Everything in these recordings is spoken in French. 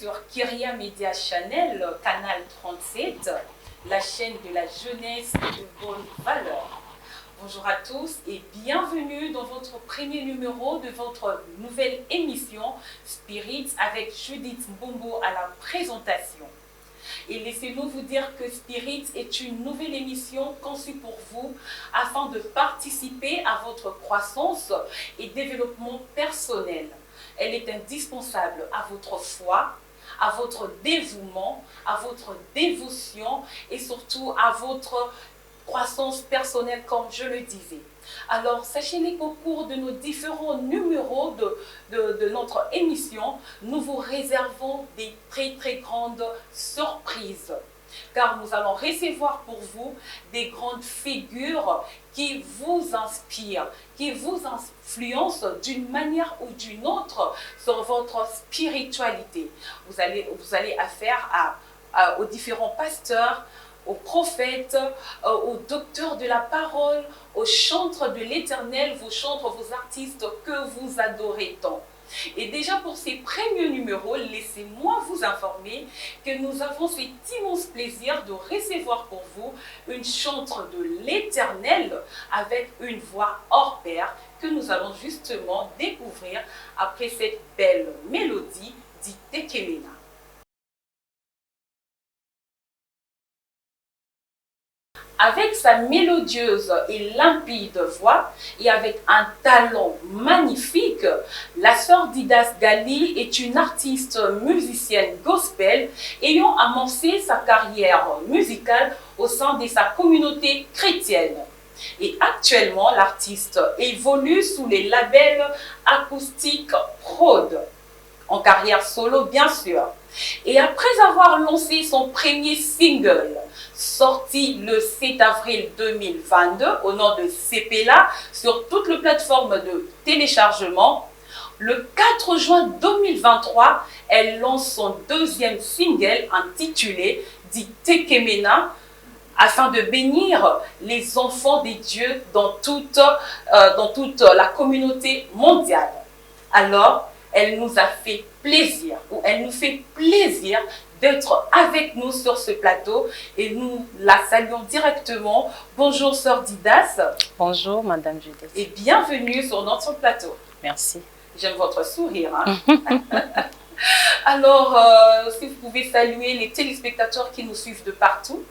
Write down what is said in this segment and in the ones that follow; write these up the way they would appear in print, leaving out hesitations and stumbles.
sur Kyria Media Channel, canal 37, la chaîne de la jeunesse et de bonnes valeurs. Bonjour à tous et bienvenue dans votre premier numéro de votre nouvelle émission Spirits avec Judith Mbombo à la présentation. Et laissez-nous vous dire que Spirits est une nouvelle émission conçue pour vous afin de participer à votre croissance et développement personnel. Elle est indispensable à votre foi, à votre dévouement, à votre dévotion et surtout à votre croissance personnelle, comme je le disais. Alors, sachez qu'au cours de nos différents numéros de notre émission, nous vous réservons des très grandes surprises. Car nous allons recevoir pour vous des grandes figures qui vous inspirent, qui vous influencent d'une manière ou d'une autre sur votre spiritualité. Vous allez affaire aux différents pasteurs, aux prophètes, aux docteurs de la parole, aux chantres de l'Éternel, vos chantres, vos artistes que vous adorez tant. Et déjà pour ces premiers numéros, laissez-moi vous informer que nous avons cet immense plaisir de recevoir pour vous une chantre de l'Éternel avec une voix hors pair que nous allons justement découvrir après cette belle mélodie d'Itekemena. Avec sa mélodieuse et limpide voix et avec un talent magnifique, la sœur Didas Gali est une artiste musicienne gospel ayant amorcé sa carrière musicale au sein de sa communauté chrétienne. Et actuellement, l'artiste évolue sous les labels Acoustic Prod, en carrière solo bien sûr. Et après avoir lancé son premier single, sorti le 7 avril 2022 au nom de Cepela sur toutes les plateformes de téléchargement, le 4 juin 2023, elle lance son deuxième single intitulé Itekemena afin de bénir les enfants des dieux dans toute la communauté mondiale. Alors, elle nous a fait plaisir, ou elle nous fait plaisir d'être avec nous sur ce plateau et nous la saluons directement. Bonjour Sœur Didas. Bonjour Madame Judith. Et bienvenue sur notre plateau. Merci. J'aime votre sourire. Hein? Alors, si vous pouvez saluer les téléspectateurs qui nous suivent de partout.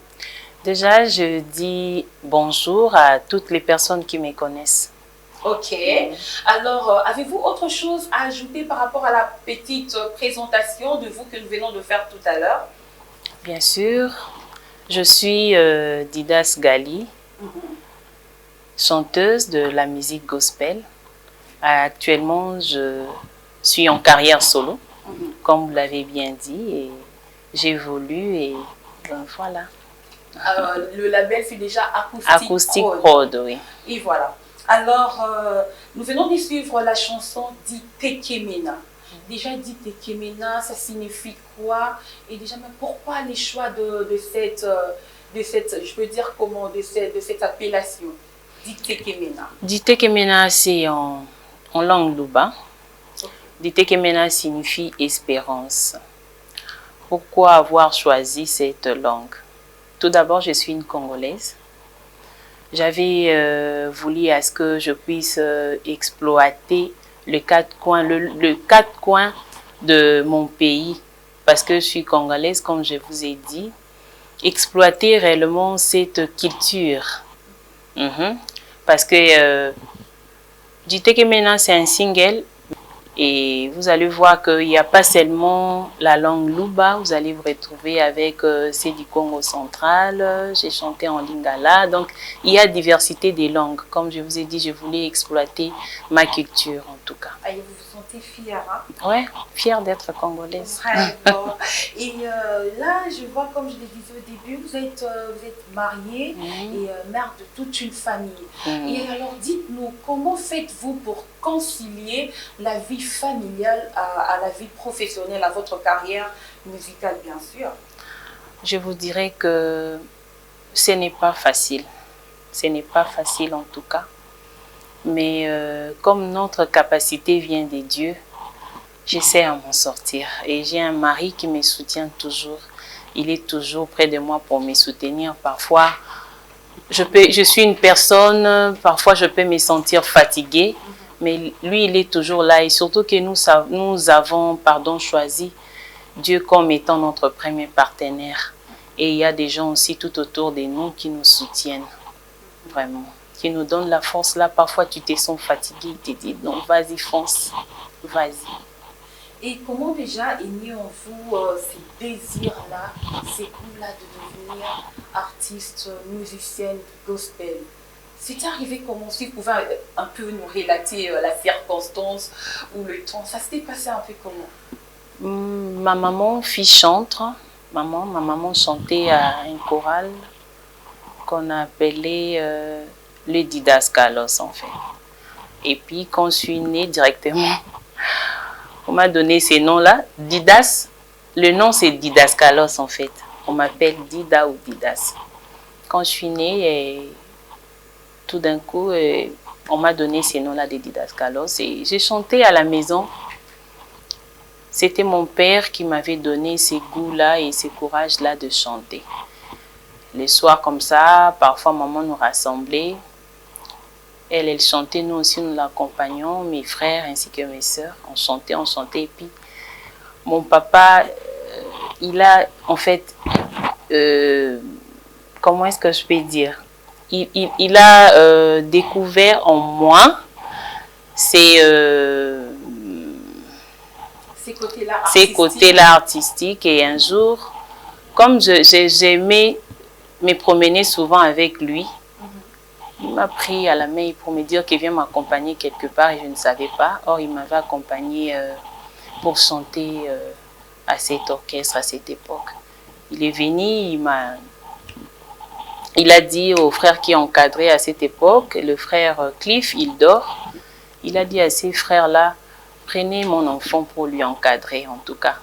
Déjà, je dis bonjour à toutes les personnes qui me connaissent. Ok. Alors, avez-vous autre chose à ajouter par rapport à la petite présentation de vous que nous venons de faire tout à l'heure? Bien sûr. Je suis Didas Gali, chanteuse de la musique gospel. Actuellement, je suis en carrière solo, comme vous l'avez bien dit, et j'évolue et donc voilà. Le label, c'est déjà Acoustic Prod, oui. Et voilà. Alors, nous venons de suivre la chanson d'Itekemena. Déjà, d'Itekemena, ça signifie quoi? Et déjà, même pourquoi les choix de cette, je peux dire comment, de cette appellation d'Itekemena? D'Itekemena, c'est en langue Luba. D'Itekemena signifie espérance. Pourquoi avoir choisi cette langue? Tout d'abord, je suis une Congolaise. J'avais voulu à ce que je puisse exploiter les quatre coins de mon pays, parce que je suis congolaise, comme je vous ai dit. Exploiter réellement cette culture. Parce que Itekemena, c'est un single. Et vous allez voir qu'il n'y a pas seulement la langue Luba, vous allez vous retrouver avec c'est du Congo central, j'ai chanté en lingala, donc il y a diversité des langues. Comme je vous ai dit, je voulais exploiter ma culture en tout cas. Et vous vous sentez fière, hein? Oui, fière d'être congolaise. Très bon. Et là, je vois, comme je le disais au début, vous êtes mariée et mère de toute une famille. Et alors, dites-nous, comment faites-vous pour concilier la vie familiale à la vie professionnelle, à votre carrière musicale, bien sûr? Je vous dirais que ce n'est pas facile. Ce n'est pas facile en tout cas. Mais comme notre capacité vient des dieux, j'essaie à m'en sortir. Et j'ai un mari qui me soutient toujours. Il est toujours près de moi pour me soutenir. Parfois, je suis une personne, parfois je peux me sentir fatiguée, mais lui, il est toujours là. Et surtout que nous avons choisi Dieu comme étant notre premier partenaire. Et il y a des gens aussi tout autour de nous qui nous soutiennent, vraiment, qui nous donnent la force. Là, parfois, tu te sens fatigué, il te dit, non, vas-y, fonce, vas-y. Et comment déjà est né en vous ces désirs-là, ces goûts-là de devenir artiste, musicienne, gospel? C'est arrivé comment? Si vous pouvez un peu nous relater la circonstance ou le temps, ça s'était passé un peu comment? Ma maman fit chantre. Ma maman chantait à un choral qu'on appelait le Didaskalos en fait. Et puis quand je suis née directement, on m'a donné ces noms-là. Didas, le nom c'est Didaskalos en fait. On m'appelle Dida ou Didas. Quand je suis née, tout d'un coup, on m'a donné ces noms-là de Didaskalos et j'ai chanté à la maison. C'était mon père qui m'avait donné ces goûts-là et ces courages-là de chanter. Les soirs comme ça, parfois maman nous rassemblait. Elle chantait, nous aussi nous l'accompagnions, mes frères ainsi que mes sœurs. On chantait. Et puis mon papa, il a en fait, comment est-ce que je peux dire? Il a découvert en moi ces côtés-là artistiques. Et un jour, comme j'aimais me promener souvent avec lui, il m'a pris à la main pour me dire qu'il vient m'accompagner quelque part et je ne savais pas. Or, il m'avait accompagné pour chanter à cet orchestre, à cette époque. Il est venu, il a dit au frère qui encadrait à cette époque, le frère Cliff, il dort. Il a dit à ces frères-là, prenez mon enfant pour lui encadrer, en tout cas.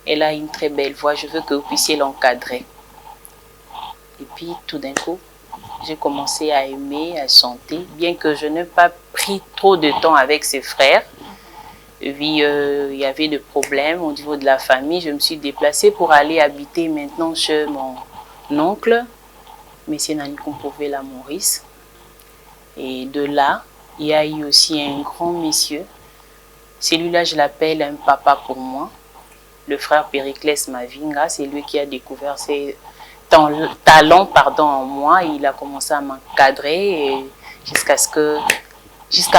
Elle a une très belle voix, je veux que vous puissiez l'encadrer. Et puis, tout d'un coup, j'ai commencé à aimer, à chanter, bien que je n'ai pas pris trop de temps avec ses frères. Et puis, il y avait des problèmes au niveau de la famille. Je me suis déplacée pour aller habiter maintenant chez mon oncle, M. Nanikompové la Maurice. Et de là, il y a eu aussi un grand monsieur. Celui-là, je l'appelle un papa pour moi. Le frère Périclès Mavinga, c'est lui qui a découvert ses talents en moi. Il a commencé à m'encadrer jusqu'à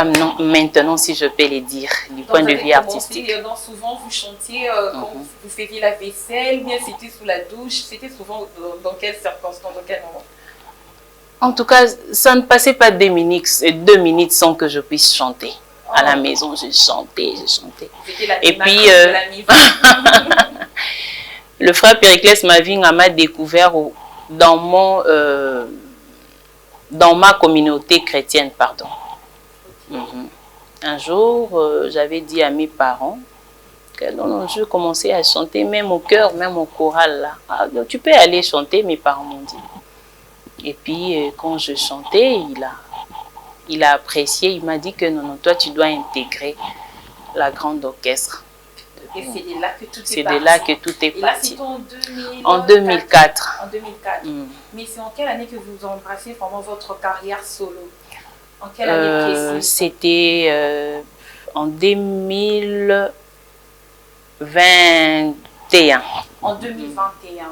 maintenant, si je peux le dire, du point de vue artistique. Donc souvent, vous chantiez quand vous faisiez la vaisselle, bien c'était sous la douche, c'était souvent dans quelles circonstances, dans quel moment? En tout cas, ça ne passait pas 2 minutes sans que je puisse chanter. À la maison, je chantais. Et puis, le frère Périclès Mavinga m'a découvert dans ma communauté chrétienne, pardon. Un jour, j'avais dit à mes parents que non, je commençais à chanter, même au chœur, même au choral. Là. Ah, tu peux aller chanter, mes parents m'ont dit. Et puis, quand je chantais, il a apprécié, il m'a dit que non, toi, tu dois intégrer la grande orchestre. Et c'est de là que tout est parti. C'est de là que tout est parti. Et là, parti. c'est en 2004. En 2004. Mais c'est en quelle année que vous embrassez vraiment votre carrière solo? En quelle année précise? C'était en 2021. En 2021.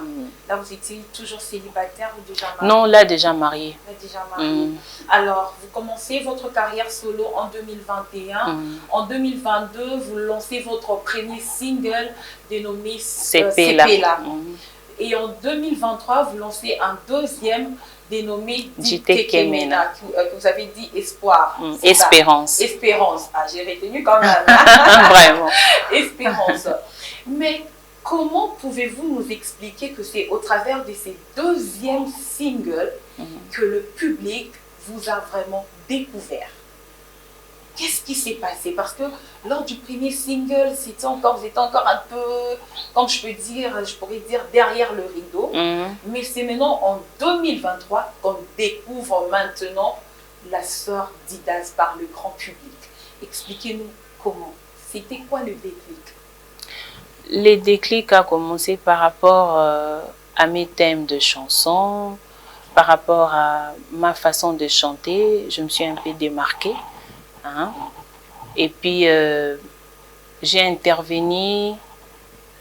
Là, vous étiez toujours célibataire ou déjà marié? Non, là, déjà marié. Déjà marié. Alors, vous commencez votre carrière solo en 2021. En 2022, vous lancez votre premier single dénommé Sepela. Et en 2023, vous lancez un deuxième dénommé Dite Kemena, que vous avez dit Espoir. Espérance. Espérance. Ah, j'ai retenu quand même. Vraiment. Espérance. Mais comment pouvez-vous nous expliquer que c'est au travers de ces deuxièmes singles que le public vous a vraiment découvert? Qu'est-ce qui s'est passé? Parce que lors du premier single, vous étiez encore un peu, comme je pourrais dire, derrière le rideau. Mais c'est maintenant en 2023 qu'on découvre maintenant la sœur Didas par le grand public. Expliquez-nous comment C'était quoi le déclic? Les déclics a commencé par rapport à mes thèmes de chansons, par rapport à ma façon de chanter. Je me suis un peu démarquée. Hein? Et puis, j'ai intervenu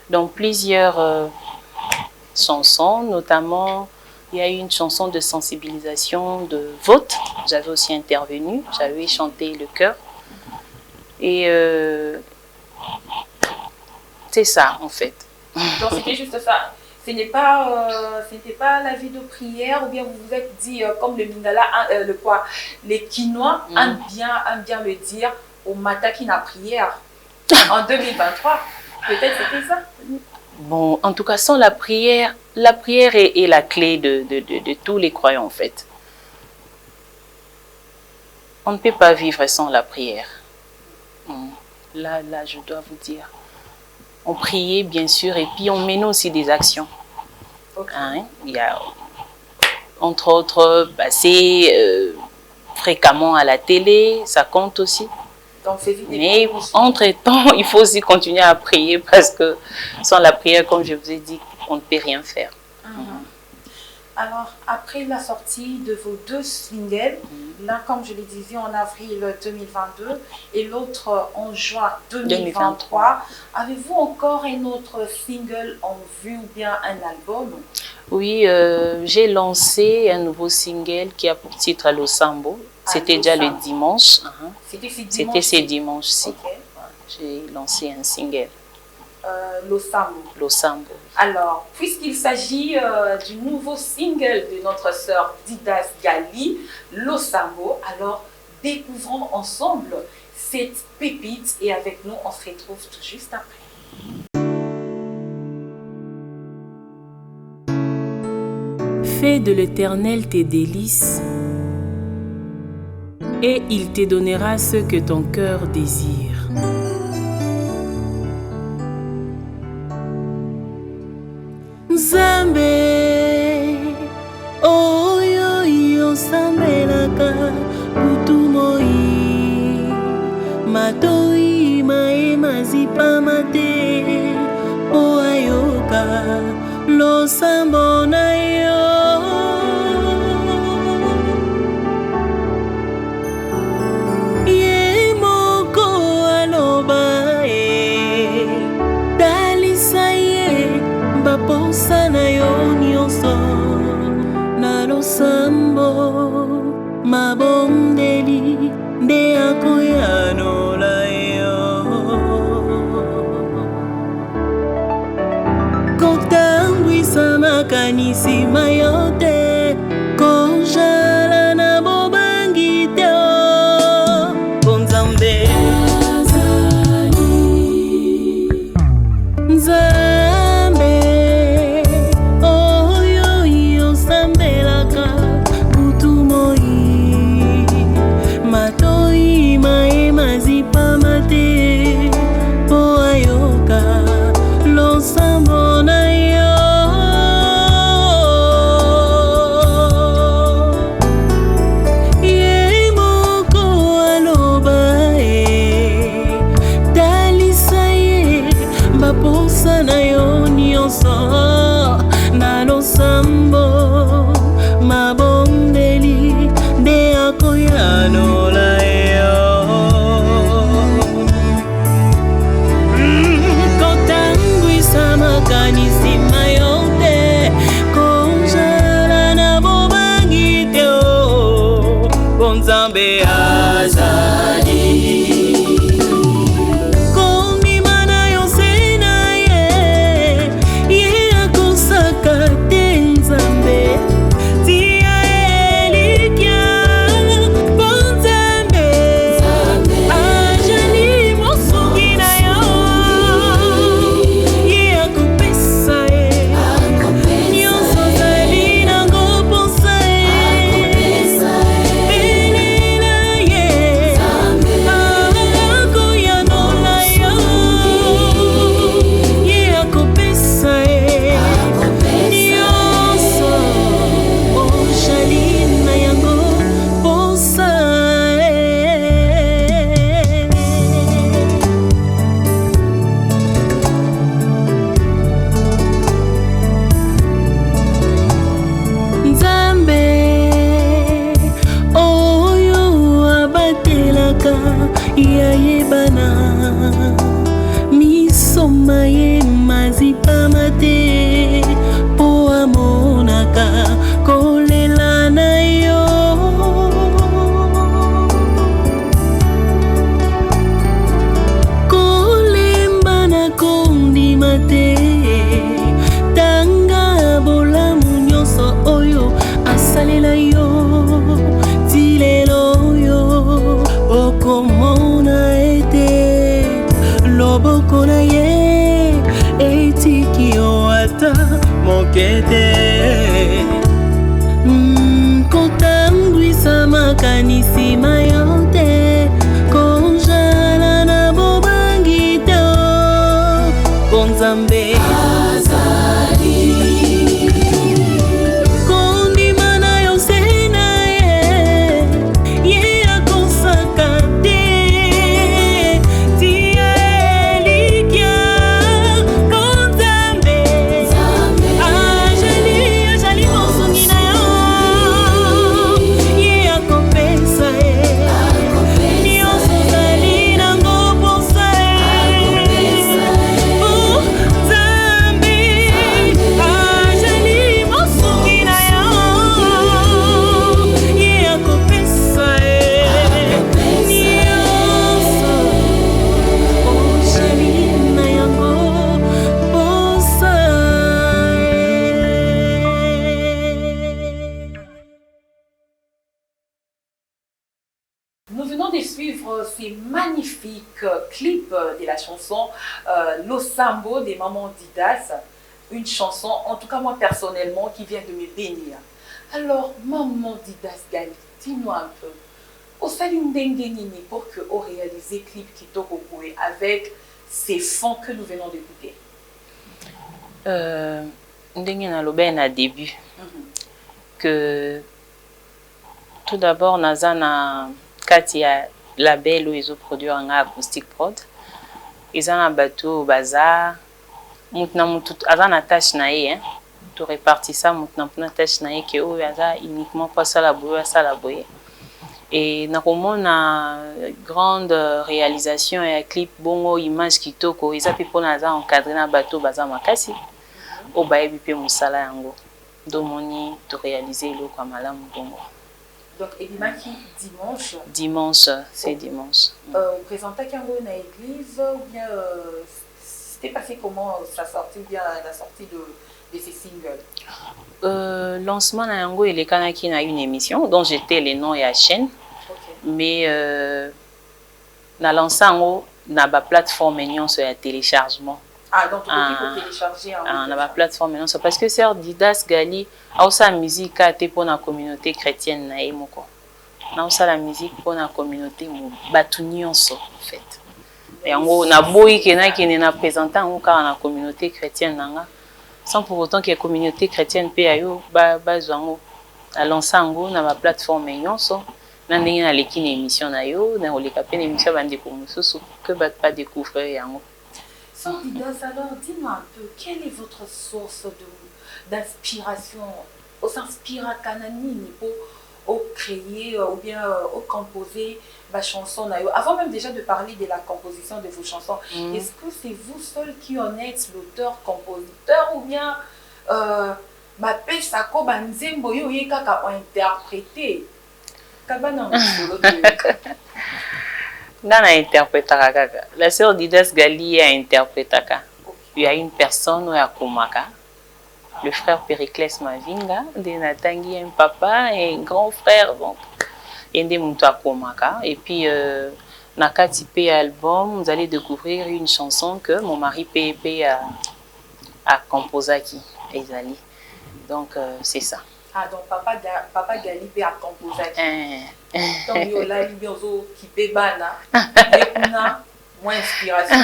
dans plusieurs chansons, notamment, il y a eu une chanson de sensibilisation de vote. J'avais aussi intervenu, j'avais chanté le chœur. Et c'est ça, en fait. Donc, c'était juste ça. Ce n'était pas la vie de prière, ou bien vous vous êtes dit, comme le Lingala, les Quinois aiment bien le dire, au Matakina prière, en 2023. Peut-être c'était ça. Bon, en tout cas, sans la prière est la clé de tous les croyants, en fait. On ne peut pas vivre sans la prière. Là, je dois vous dire. On priait, bien sûr, et puis on menait aussi des actions. Okay. Hein? Il y a, entre autres, passer fréquemment à la télé, ça compte aussi. Donc, mais entre-temps, il faut aussi continuer à prier parce que sans la prière, comme je vous ai dit, on ne peut rien faire. Alors, après la sortie de vos 2 singles, l'un, comme je le disais, en avril 2022 et l'autre en juin 2023, avez-vous encore un autre single en vue ou bien un album? Oui, j'ai lancé un nouveau single qui a pour titre Losambo. C'était déjà le dimanche. C'était ce dimanche-ci. Okay. J'ai lancé un single. Losambo. Alors, puisqu'il s'agit du nouveau single de notre sœur Didas Gali, Losambo, alors découvrons ensemble cette pépite et avec nous, on se retrouve tout juste après. Fais de l'Éternel tes délices et il te donnera ce que ton cœur désire. Nzambe oyo yosambelaka butu moi matoi maema zipama te po ayoka losambo na yo ye moko aloba dalisa ye baposa na yo nyonso na losambo mabondeli nde akoyanola yo kotambwisa makanisi mayo te konjala na bobangi te bonzambe nzambe oyo yosambelaka butu moi matoi maema zipama te po ayoka losambo na yo ye moko aloba dalisa ye baposa na yo nyonso na losambo mabondeli nde akoyanola yo kotangwisa makanisi mayo te konjala na bobangi te bonzambe azali kondima na yo se na ye ye akosaka te nzambe pamate po amonaka kolela na yo kolemba na kondima te tanga bolamu nyonso oyo asalela yo tilelo yo okomona ete loboko na ye etiki yo ata mokete kotangwisa makanisi mayo te konjala na bobangi te po Nzambe azali kondima na yo se na ye akosaka te tia elikya po Nzambe azali mosungi na yo ye akopesa nyonso ozali nango posa po Nzambe azali mosungi na yo ye akopesa nyonso ozali na yango posa. Nous venons de suivre ces magnifiques clips de la chanson Losambo des Mamans Didas. Une chanson, en tout cas moi personnellement, qui vient de me bénir. Alors, Maman Didas Gali, dis-nous un peu. Au salut Ndengenini pour que on réalise clip Kitoko Koué avec ces fonds que nous venons d'écouter. Ndenge naloba na début que tout d'abord naza na kati ya label oyo ezoproduire nga Acoustic Prod eza na bato baza mutu na mutu aza na tâche na ye to répartissa mutu na mpona tâche na ye ke oyo aza uniquement po asala boye et nakomona grande réalisation ya clip bongo image kitoko eza mpe mpona aza encadré na bato baza makasi oyo bayebi mpe mosala yango ndomoni to réaliser eloko ya malamu bongo. Donc, Edimaki, dimanche. Dimanche, c'est dimanche. Présentait Kango dans l'église, ou bien c'était passé comment ça sortit, ou bien la sortie de ces singles? Lancement na yango il est kanaki na une émission dont j'étais le nom et la chaîne. Okay. Mais na lancé yango na ba plateforme nyonso ya téléchargement. Ah, donc il faut télécharger na ba plateforme nyonso parce que Sœur Didas Gali a aussi la musique a été pour la communauté chrétienne na emoko. Na aussi la musique pour la communauté batu nyonso en fait. Et yango na boyi kena na présenter yango ka na communauté chrétienne nanga sans pour autant que la communauté chrétienne pe ayo ba zango a lancé yango na ba plateforme nyonso na ndenge na leki na émission na yo na oleka pe na émission bande ko mususu que ba pas découvrir yango. Sœur Didas, alors dis-moi un peu, quelle est votre source d'inspiration? On s'inspire à Kanani pour créer ou bien composer ma chanson. Avant même déjà de parler de la composition de vos chansons, est-ce que c'est vous seul qui en êtes l'auteur-compositeur ou bien ma pêche ça comme un zembo yo kaka interprété? Kabana solo Nana interprétaka kaka. La sœur Didas Gali a interprété. Il y a une personne où Komaka, le frère Périclès Mavinga, de Natangi, un papa et un grand frère donc. Et de Mouta Komaka. Et puis Nakati P album, vous allez découvrir une chanson que mon mari PEP a composé qui Ezali. Donc c'est ça. Ah, donc papa Gali a composé. Donc, il y a qui peut bana, moins inspiration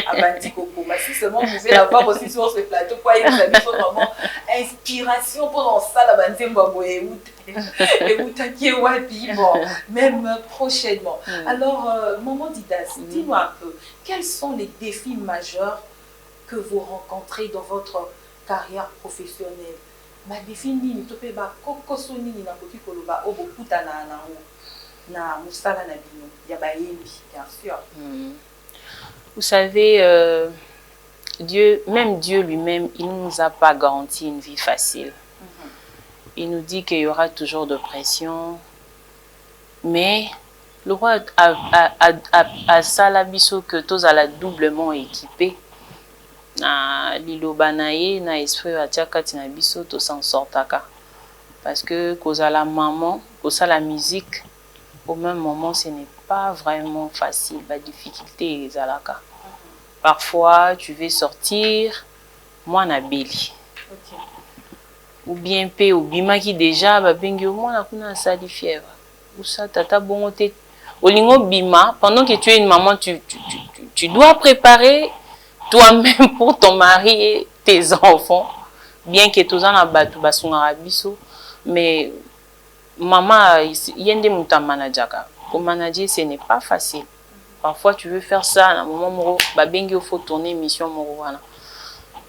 à Bandi Coco. Mais si seulement vous pouvez l'avoir aussi sur ce plateau, quoi, il y a vraiment inspiration pour ça, la Bandi Mbabo et vous taquez Wapi, bon, même prochainement. Alors, Maman Didas, dis-moi un peu, quels sont les défis majeurs que vous rencontrez dans votre carrière professionnelle? Ma défi nini topé ba kokoso nini na koki koloba obokuta na musala na bino ya bayembi bien sûr. Vous savez même Dieu lui-même, il ne nous a pas garanti une vie facile. Il nous dit qu'il y aura toujours de pression. Mais le roi a salabiso que tous à la doublement équipé. Na liloba na ye na esprit atiaka tina biso to s'en sortaka. Parce que cause à la maman, cause à la musique, au même moment ce n'est pas vraiment facile. La difficulté est à la cas. Parfois tu veux sortir, moi na beli. Ok. Ou bien pe ou bima qui déjà ba bengi moi na kuna sali fièvre. Ou ça tata bongo te. Olingo bima, pendant que tu es une maman, tu dois préparer toi-même pour ton mari et tes enfants. Bien que tous en abatu basungara biso, mais maman yende muta manajaka. Pour manager, ce n'est pas facile. Parfois tu veux faire ça, à un moment ba bengi il faut tourner mission moro wana.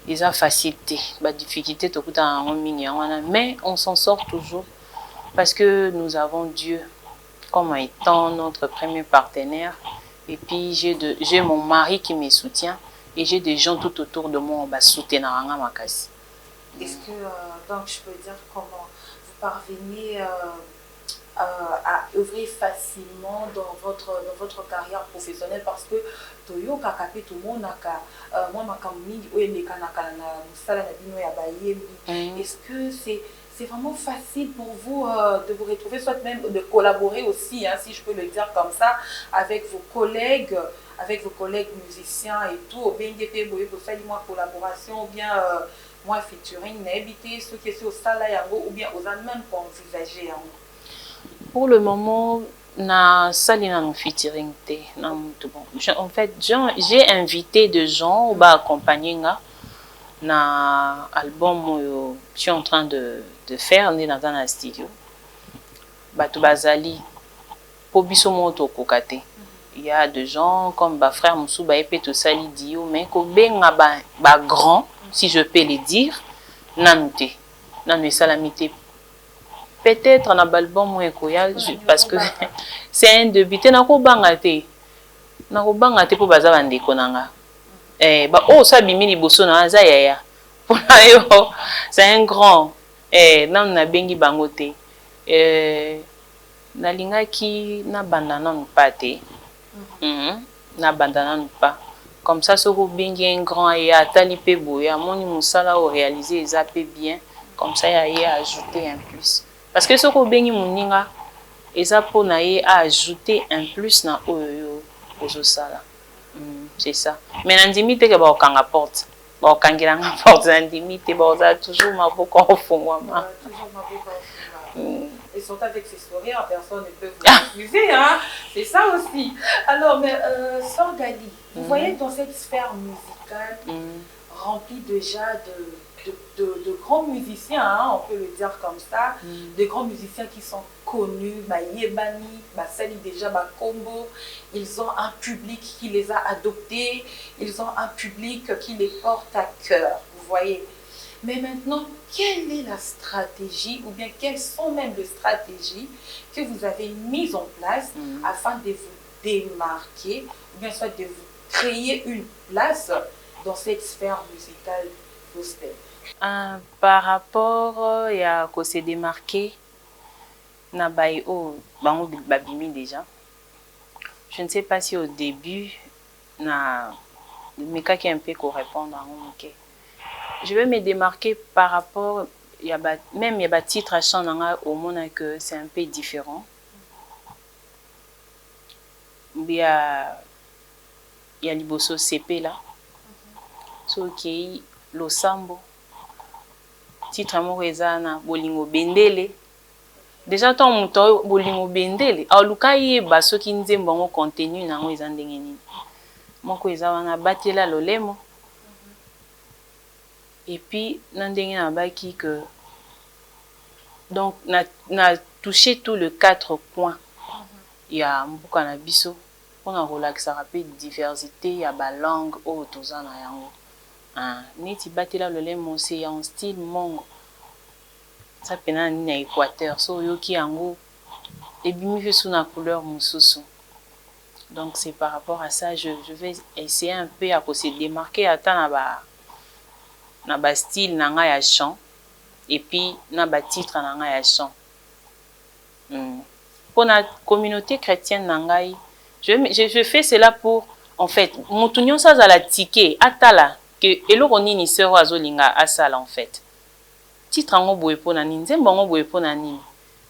Ils ont facilité, la difficulté, mais on s'en sort toujours parce que nous avons Dieu comme étant notre premier partenaire. Et puis j'ai mon mari qui me soutient et j'ai des gens tout autour de moi qui soutiennent. Est-ce que, donc je peux dire comment vous parvenez à œuvrer facilement dans votre carrière professionnelle parce que Toyo Kakapi tout le monde a moi ma kammingi oyende kanaka na musala na bino ya bayembi. Est-ce que c'est vraiment facile pour vous de vous retrouver, soit même de collaborer aussi, hein, si je peux le dire comme ça, avec vos collègues musiciens et tout, au BNDP, pour faire moi collaboration, ou bien moi featuring, n'habiter ceux qui sont au salaire, ou bien aux même pour envisager. Pour le moment, na salina no featuring te na mutu bon. En fait, j'ai invité des gens ou accompagner nga na album je suis en train de faire on est dans un studio. Batu bazali po biso moto kokate. Il y a des gens comme ba frère Moussou ba epé to sali dio mais ko benga ba grand si je peux le dire nanute. Nanu salamité. Peut-être un album parce que c'est un début. Tu n'as pas bangate pour baza bande konanga. Bah oh ça bimini bosso na zaya. C'est un grand. Non na bengi bangote. Na linga ki na bandana non pas te. Na bandana non pas. Comme ça ce bengi un grand et atali pe boya moni musala au réaliser zappé bien. Comme ça il y a ajouter un plus. Parce que ce que bengi muninga eza po na ye a ajouter un plus na oyo ozosala. C'est ça. Mais nandimi te ke ba okanga porte. Ba okangira nga porte nandimi te ba oza toujours maboko ofungwa ma. Toujours maboko ofungwa. Ils sont avec ces sourires, personne ne peut vous refuser, hein. C'est ça aussi. Alors, mais Sœur Gali, vous voyez dans cette sphère musicale remplie déjà de grands musiciens, hein, on peut le dire comme ça, de grands musiciens qui sont connus, Yebani, Sali déjà, Combo, ils ont un public qui les a adoptés, ils ont un public qui les porte à cœur, vous voyez. Mais maintenant, quelle est la stratégie, ou bien quelles sont même les stratégies que vous avez mises en place afin de vous démarquer, ou bien soit de vous créer une place dans cette sphère musicale gospel? Par rapport à se démarquer, na bango babimi déjà. Je ne sais pas si au début, mais qui un peu répondre à mon. Je vais me démarquer par rapport, même il y a des titres à chanter au monde que c'est un peu différent. Il y a Liboso CP là, so qui lo sambo. Titre amour ezana bolingo bendele déjà ton muto bolingo bendele aluka yeba soki nzembo ngo contenu nango eza ndenge nini moko eza wana batela lolemo et puis na ndenge na baki que donc na touché tout le 4 points il y a mbuka na biso on a relaxé rapide diversité il y a ba langue o tozana yango. Neti batela lolemo c'est en style mongo ça pena ni na Équateur so yoki yango ebimi fesu na couleur mususu Donc c'est par rapport à ça, je vais essayer un peu à se démarquer à temps na ba style nanga ya chant et puis na ba titre nanga ya chant. Pour la communauté chrétienne nangai, je fais cela pour en fait mutunyo sa za la ticket atala que eloko nini sero azolinga asala en fait. Titre ngo boye pona nini, nzembo ngo boye pona nini.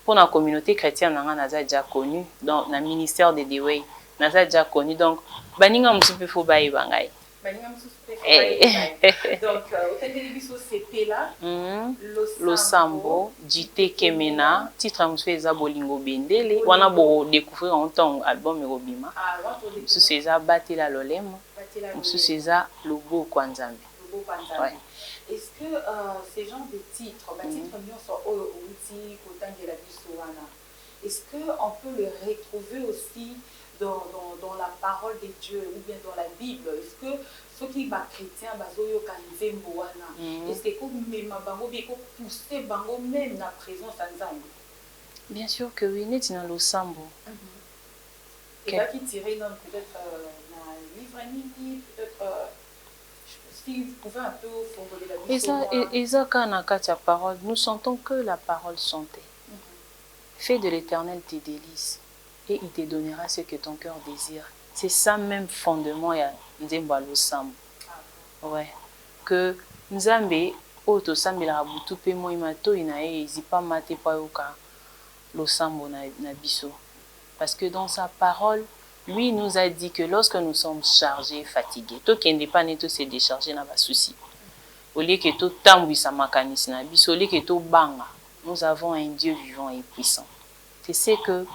Pour la communauté chrétienne nanga naza déjà connu dans le ministère de Dewey. Naza déjà connu donc baninga musupe fo baye bangai. Baninga musupe fo baye. Donc otendeli biso CP là. Losambo Jite Kemena titre musupe eza bolingo bendele wana bo découvrir en temps album Robima. Musupe eza batela lolemo. Musupe eza lobo kwanzambe. Lobo kwanzambe. Est-ce que ces genres de titres, titres nyonso oyo outi kotangela biso wana, est-ce qu'on peut le retrouver aussi dans la parole de Dieu ou bien dans la Bible? Est-ce que ceux qui sont chrétiens, est-ce que pousser bango même la présence en Zambie? Bien sûr que oui, n'est dans le sambo. Et là qui tirait peut-être dans le livre Nini, peut-être si vous pouvez un peu formuler la vie. Et ça, quand on a la parole, nous sentons que la parole chantait. Fais de l'Éternel tes délices et il te donnera ce que ton cœur désire. C'est ça même fondement ya Nzembo Losambo. Ouais. Que Nzambe oto sambela butu pe moima to inae zipa mate pa yoka Losambo na biso. Parce que dans sa parole, lui nous a dit que lorsque nous sommes chargés, fatigués, to kende pa neto se décharger na ba souci. Au lieu que to tambwisa makanisi na biso, au lieu que to banga, nous avons un Dieu vivant et puissant. C'est ce que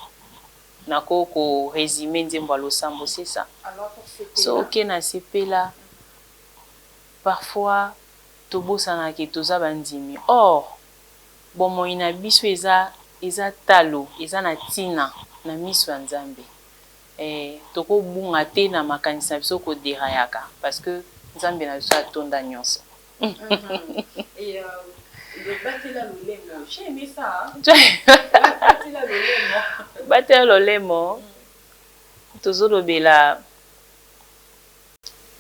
Nako résumé Nzembo Losambo, c'est ça. Alors pour CP so ok na CP là, parfois tobo sana ke toza bandimi. Or, bon mo ina biso eza talo, eza na tina na miso ya Nzambe. Toko bunga te na makanisa biso ko derayaka parce que Nzambe na biso atonda nyonso. Et le batela lolemo, j'ai aimé ça. Batela lolemo. Batela lolemo. Tozolobela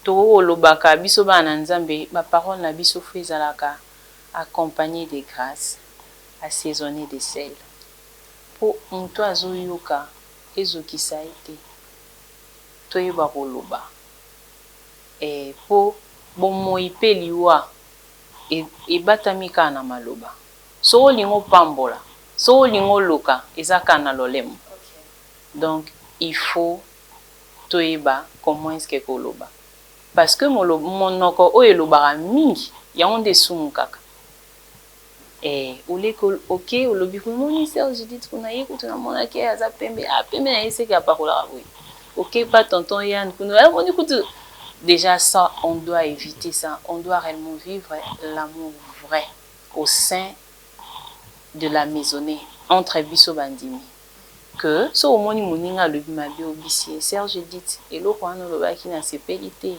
to lobaka biso bana Nzambe ba parole na biso fezalaka accompagné de grâce, assaisonné de sel. Pour mto azoyoka ezokisa ete toyeba koloba. Po bomoi pe liwa ebatami ka na maloba. So lingo pambola, so lingo loka ezaka na lolemo. Donc il faut toyeba comment est-ce que koloba. Parce que monoko oyo lobara mingi ya onde sumukaka. Oleko ok olobi ko ministère je dis kuna yeko tuna mona ke aza pembe pembe na yese ka pakola oui. Ok pas tonton Yann kuna on écoute déjà ça on doit éviter ça, on doit réellement vivre l'amour vrai au sein de la maisonnée entre biso bandimi. Que so omoni moninga lobi mabe obisi Serge dit eloko wana lobaki na sepelité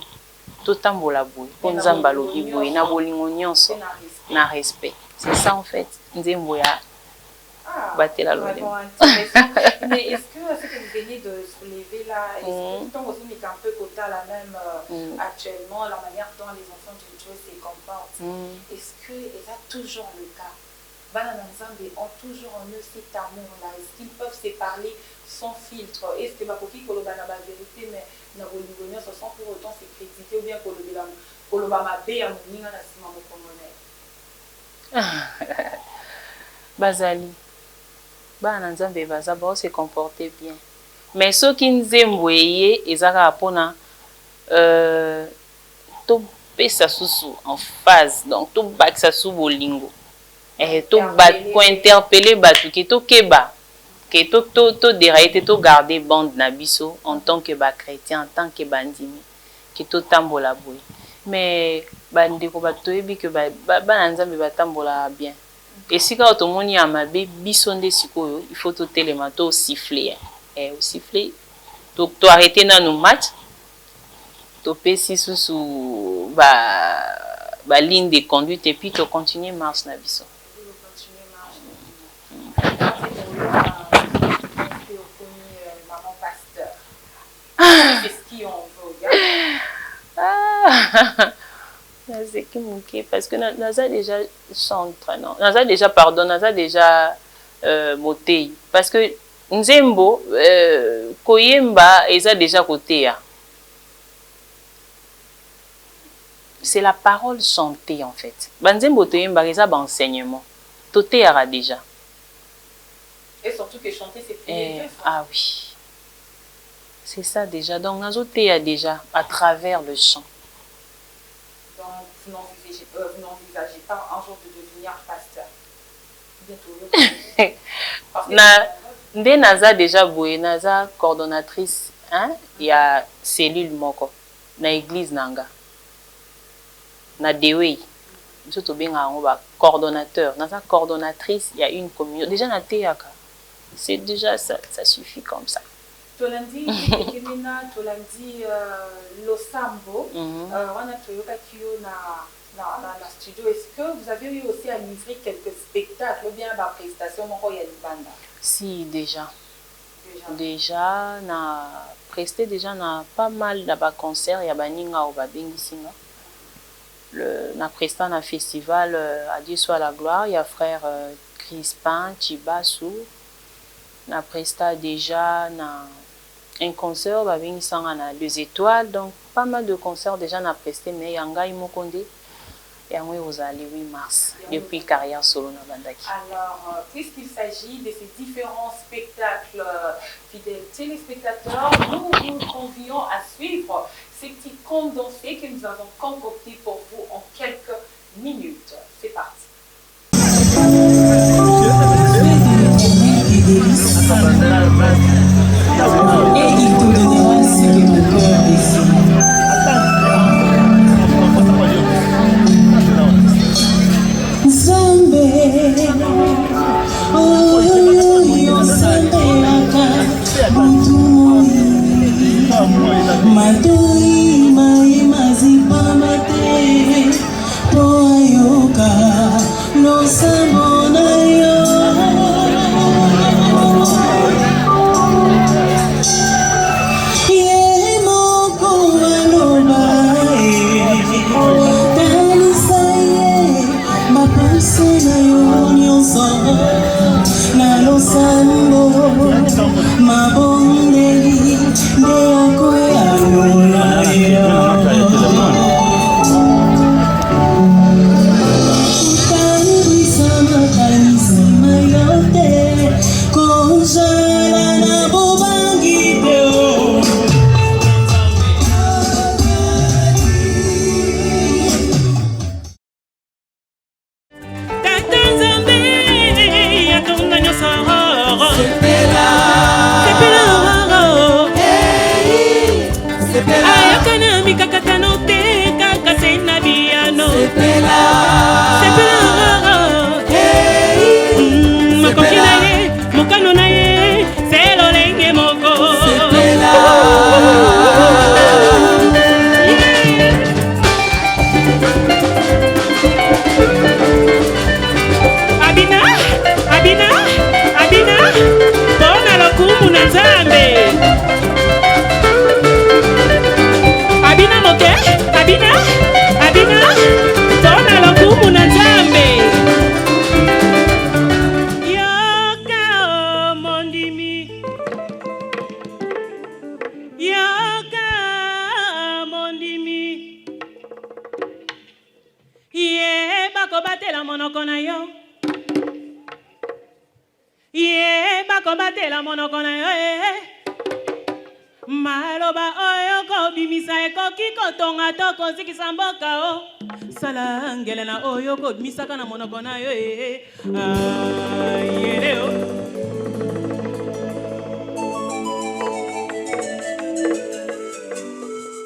to tambola boy po Nzamba lobi boy na bolingo nyonso na respect. C'est ça en fait Nzembo ya batela lolemo. Mais est-ce que ce que vous venez de soulever là, est-ce que tant aussi mais un peu quota la même actuellement la manière dont les enfants de Dieu se comportent, est-ce que c'est toujours le cas? Bana Nzambe ont toujours en eux cet amour-là. Est-ce qu'ils peuvent se parler sans filtre? Est-ce que Bakoki Koloba na ba vérité, mais na bolingonia sans pour autant se critiquer ou bien Koloba ma bé à moninga na sima mokomone? Bazali. Bana Nzambe baza ba se comporter bien. Mais ceux qui Nzembo eye ezaka pona to pesa susu en phase. Donc to baksa sou bolingo. To interpeller batu ke to keba ke to dérailler to garder bande na biso en tant que ba chrétien en tant que bandimi ke to tambola boy mais bande ko bato ebi ke ba Nzambe ba tambola bien et si ka otomoni ya mabe biso nde sikoyo il faut to telema to siffler au siffler to arrêter na no match to pesi susu ba ligne de conduite et puis to continuer marche na biso. Parce que Naza déjà chantre, non? Naza déjà, pardon, Naza déjà moté. Parce que Nzembo, Koyemba, Eza déjà côté. C'est la parole chantée en fait. Nzembo Toyemba, Eza enseignement. Toté yara déjà. Et surtout que chanter, c'est prier. Ah oui. C'est ça déjà. Donc, Nazo Téa déjà à travers le chant. Donc, vous n'envisagez pas un jour de devenir pasteur. Bientôt. Naza déjà boye, Naza coordonnatrice, hein? Il y a cellule moko na église nanga. Na Dewey. Nous sommes bien coordonnateur. Naza coordonnatrice, il y a une communion. Déjà na Téaka. C'est déjà ça suffit comme ça. Tolandi Kemena, Tolandi Losambo, on a Toyoka Kyo na studio. Est-ce que vous avez eu aussi à livrer quelques spectacles ou bien la prestation mon royal banda? Si déjà na presté déjà na pas mal de concerts, il y a baninga ou babengisinga. Na presté na festival à Dieu soit la gloire, il y a frère Crispin Chibasu. Na presta déjà na un concert babingi sanga na 2 étoiles, donc pas mal de concerts déjà na presté, mais yanga imokonde yango ozali 8 mars depuis carrière solo na bandaki. Alors puisqu'il s'agit de ces différents spectacles, fidèles téléspectateurs, nous vous convions à suivre ces petits condensés que nous avons concoctés pour vous en quelques minutes. C'est parti. Et il te donnera ce que ton cœur désire. Zambe, oh yo zambe aka, matoi mai mazipa mate, toyoka no samona yo.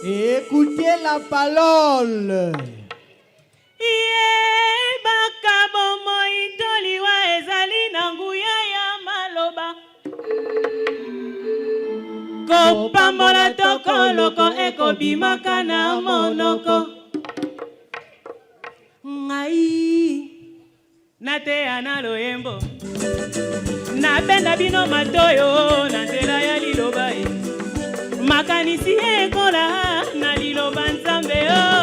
Écoutez la parole. Kopambola toko loko eko bimaka na monoko. Ngai natea na loyembo. Napenda bino matoyo na nzela ya liloba. Makanisi ekola na liloba nzambe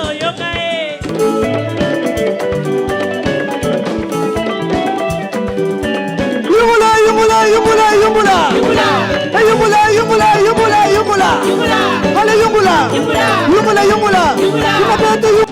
oyo. Yumula, yumula. Yumapete, yumula.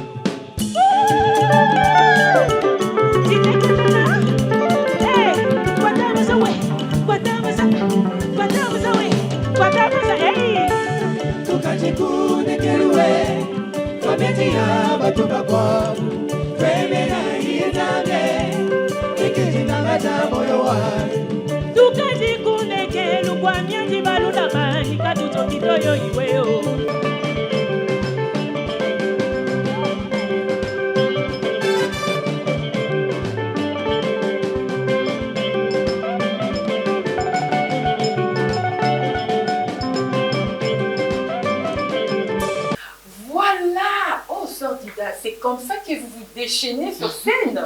Voilà! Oh, sœur Dida, c'est comme ça que vous vous déchaînez sur scène.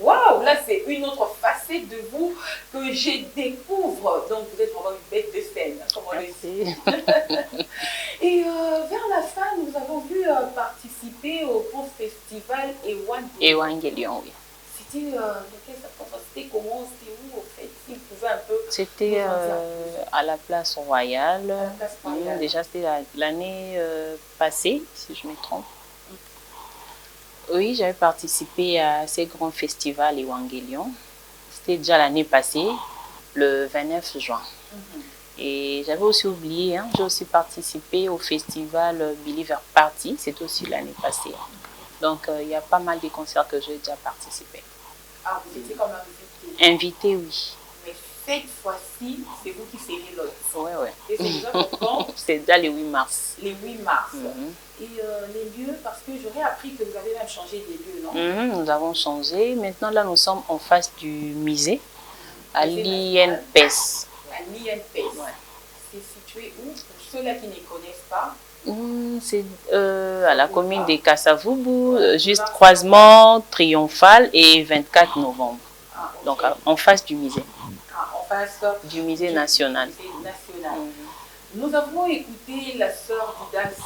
Waouh! Là, c'est une autre facette de vous que je découvre. Donc, vous êtes vraiment une bête de scène, comme on le dit. Et vers la fin, nous avons vu participer au grand festival Évangélion, oui. C'était c'était comment, c'était où, au fait? Si vous pouvez un peu... C'était à la place royale. À la place royale. Déjà, c'était l'année passée, si je me trompe. Oui, j'avais participé à ces grands festivals Évangélion. C'était déjà l'année passée, le 29 juin. Et j'avais aussi oublié, j'ai aussi participé au festival Believer Party, c'était aussi l'année passée. Donc, il y a pas mal de concerts que j'ai déjà participé. Ah, vous étiez comme invité? Invité, oui. Mais cette fois-ci, c'est vous qui serez l'autre. Oui, oui. Et c'est déjà quand? C'est déjà le 8 mars. Le 8 mars. Et les lieux, parce que j'aurais appris que vous avez même changé des lieux, non? Nous avons changé. Maintenant, là, nous sommes en face du musée, à l'INPES. À l'INPES. Ouais. C'est situé où? Pour ceux-là qui ne connaissent pas. C'est à la commune de Kasavubu, juste croisement triomphal et 24 novembre. Ah, okay. Donc, en face du musée. Ah, en face du musée national. Nous avons écouté la sœur Didas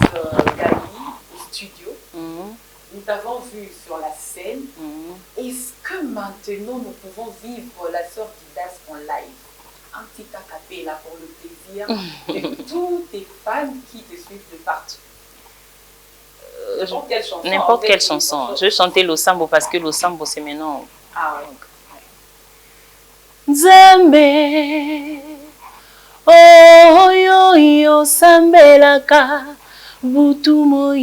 Gali au studio. Nous t'avons vu sur la scène. Est-ce que maintenant nous pouvons vivre la sœur Didas en live? Un petit acapella pour le plaisir de tous tes fans qui te suivent de partout. N'importe quelle chanson. N'importe quelle chanson. Je vais chanter le sambo parce que le sambo c'est maintenant. Ah ouais. Nzambe, oh yo yo sambelaka butu moi,